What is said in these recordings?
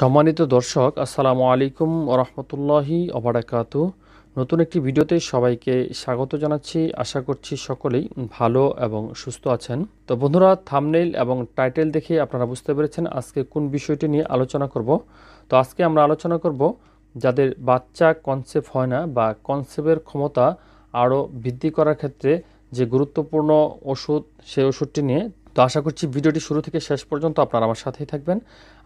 সম্মানিত দর্শক, আসসালামু আলাইকুম ওয়া রাহমাতুল্লাহি ওয়া বারাকাতুহু। নতুন একটি ভিডিওতে সবাইকে স্বাগত জানাচ্ছি। আশা করছি সকলেই ভালো এবং সুস্থ আছেন। তো বন্ধুরা, থাম্বনেইল এবং টাইটেল দেখে আপনারা বুঝতে পেরেছেন আজকে কোন বিষয়টি নিয়ে আলোচনা করব। তো আজকে আমরা আলোচনা করব যাদের বাচ্চা কনসেপ্ট হয় না বা কনসেপ্টের ক্ষমতা আরও বৃদ্ধি করার ক্ষেত্রে যে গুরুত্বপূর্ণ ওষুধ, সেই ওষুধটি নিয়ে। তো আশা করছি ভিডিওটি শুরু থেকে শেষ পর্যন্ত আপনারা আমার সাথেই থাকবেন।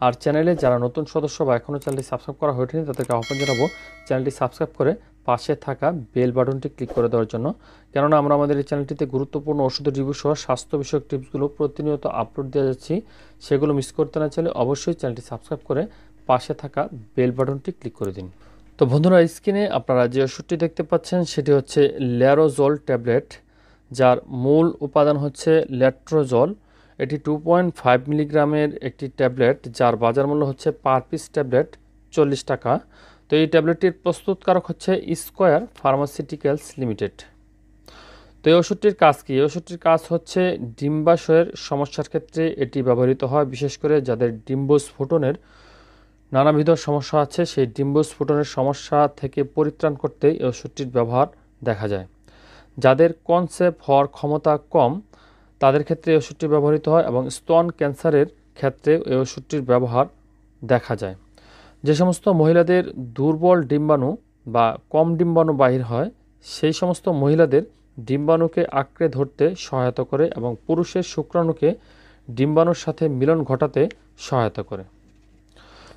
আর চ্যানেলে যারা নতুন সদস্য বা এখনও চ্যানেলটি সাবস্ক্রাইব করা হয়নি তাদেরকে আহ্বান জানাবো চ্যানেলটি সাবস্ক্রাইব করে পাশে থাকা বেল বাটনটি ক্লিক করে দেওয়ার জন্য। কেননা আমরা আমাদের এই চ্যানেলটিতে গুরুত্বপূর্ণ ওষুধের রিভিউ সহ স্বাস্থ্য বিষয়ক টিপসগুলো প্রতিনিয়ত আপলোড দিয়ে যাচ্ছি। সেগুলো মিস করতে না চাইলে অবশ্যই চ্যানেলটি সাবস্ক্রাইব করে পাশে থাকা বেল বাটনটি ক্লিক করে দিন। তো বন্ধুরা, স্ক্রিনে আপনারা যে ওষুধটি দেখতে পাচ্ছেন সেটি হচ্ছে ল্যারোজল ট্যাবলেট, যার মূল উপাদান হচ্ছে ল্যাট্রোজল। এটি 2.5 মিলিগ্রামের একটি ট্যাবলেট, যার বাজার মূল্য হচ্ছে পার পিস ট্যাবলেট 40 টাকা। তো এই ট্যাবলেটটির প্রস্তুতকারক হচ্ছে স্কয়ার ফার্মাসিউটিক্যালস লিমিটেড। তো এই ওষুধটির কাজ কী? এই ওষুধটির কাজ হচ্ছে ডিম্বাশয়ের সমস্যার ক্ষেত্রে এটি ব্যবহৃত হয়, বিশেষ করে যাদের ডিম্বস্ফোটনের নানাবিধ সমস্যা আছে, সেই ডিম্বস্ফোটনের সমস্যা থেকে পরিত্রাণ করতে এই ওষুধটির ব্যবহার দেখা যায়। যাদের কনসেপ্ট হওয়ার ক্ষমতা কম তাদের ক্ষেত্রে এই ওষুধটি ব্যবহৃত হয় এবং স্তন ক্যান্সারের ক্ষেত্রে এই ওষুধটির ব্যবহার দেখা যায়। যে সমস্ত মহিলাদের দুর্বল ডিম্বাণু বা কম ডিম্বাণু বাহির হয়, সেই সমস্ত মহিলাদের ডিম্বাণুকে আঁকড়ে ধরতে সহায়তা করে এবং পুরুষের শুক্রাণুকে ডিম্বাণুর সাথে মিলন ঘটাতে সহায়তা করে।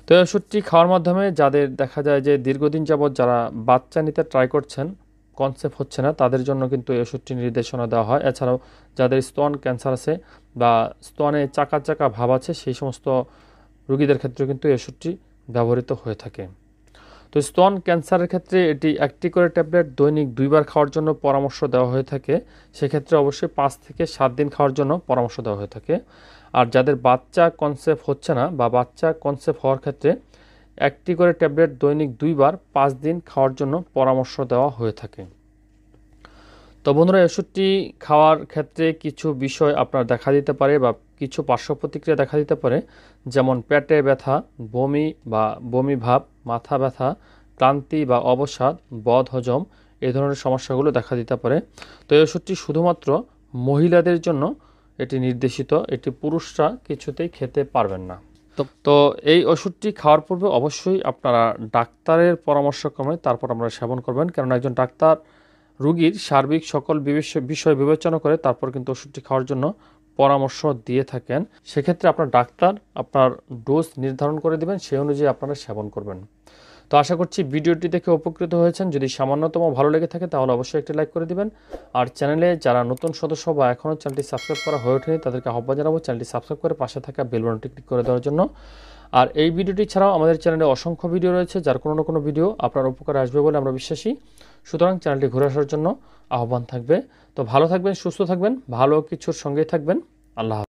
তো এই ওষুধটি খাওয়ার মাধ্যমে যাদের দেখা যায় যে দীর্ঘদিন যাবৎ যারা বাচ্চা নিতে ট্রাই করছেন, কনসেপ্ট হচ্ছে না, তাদের জন্য কিন্তু এই ওষুধটি নির্দেশনা দেওয়া হয়। এছাড়াও যাদের স্তন ক্যান্সার আছে বা স্তনে চাকা চাকা ভাব আছে, সেই সমস্ত রোগীদের ক্ষেত্রে কিন্তু এই ওষুধটি ব্যবহৃত হয়ে থাকে। তো স্তন ক্যান্সারের ক্ষেত্রে এটি একটি করে ট্যাবলেট দৈনিক 2 বার খাওয়ার জন্য পরামর্শ দেওয়া হয়ে থাকে। সেক্ষেত্রে অবশ্যই 5 থেকে 7 দিন খাওয়ার জন্য পরামর্শ দেওয়া হয়ে থাকে। আর যাদের বাচ্চা কনসেপ্ট হচ্ছে না বা বাচ্চা কনসেপ্ট হওয়ার ক্ষেত্রে একটি করে ট্যাবলেট দৈনিক 2 বার 5 দিন খাওয়ার জন্য পরামর্শ দেওয়া হয়ে থাকে। তো বন্ধুরা, এই ওষুধটি খাওয়ার ক্ষেত্রে কিছু বিষয় আপনার দেখা দিতে পারে বা কিছু পার্শ্ব প্রতিক্রিয়া দেখা দিতে পারে, যেমন পেটে ব্যথা, বমি বা বমি ভাব, মাথা ব্যথা, ক্লান্তি বা অবসাদ, বদহজম, এই ধরনের সমস্যাগুলো দেখা দিতে পারে। তো এই ওষুধটি শুধুমাত্র মহিলাদের জন্য এটি নির্দেশিত, এটি পুরুষরা কিছুতেই খেতে পারবেন না। তো এই ওষুধটি খাওয়ার পূর্বে অবশ্যই আপনারা ডাক্তারের পরামর্শক্রমে তারপর আপনারা সেবন করবেন, কেননা একজন ডাক্তার রোগীর সার্বিক সকল বিষয় বিবেচনা করে তারপর কিন্তু ওষুধটি খাওয়ার জন্য পরামর্শ দিয়ে থাকেন। সেক্ষেত্রে আপনার ডাক্তার আপনার ডোজ নির্ধারণ করে দেবেন, সেই অনুযায়ী আপনারা সেবন করবেন। তো আশা করছি ভিডিওটি দেখে উপকৃত হয়েছেন। যদি সামান্যতম ভালো লেগে থাকে তাহলে অবশ্যই একটি লাইক করে দিবেন। আর চ্যানেলে যারা নতুন সদস্য বা এখনও চ্যানেলটি সাবস্ক্রাইব করা হয়ে ওঠেনি তাদেরকে আহ্বান জানাবো চ্যানেলটি সাবস্ক্রাইব করে পাশে থাকা বেল বাটনটি ক্লিক করে দেওয়ার জন্য। আর এই ভিডিওটি ছাড়াও আমাদের চ্যানেলে অসংখ্য ভিডিও রয়েছে, যার কোনো না কোনো ভিডিও আপনার উপকারে আসবে বলে আমরা বিশ্বাসী। সুতরাং চ্যানেলটি ঘুরে আসার জন্য আহ্বান থাকবে। তো ভালো থাকবেন, সুস্থ থাকবেন, ভালো কিছুর সঙ্গেই থাকবেন। আল্লাহ হাফেজ।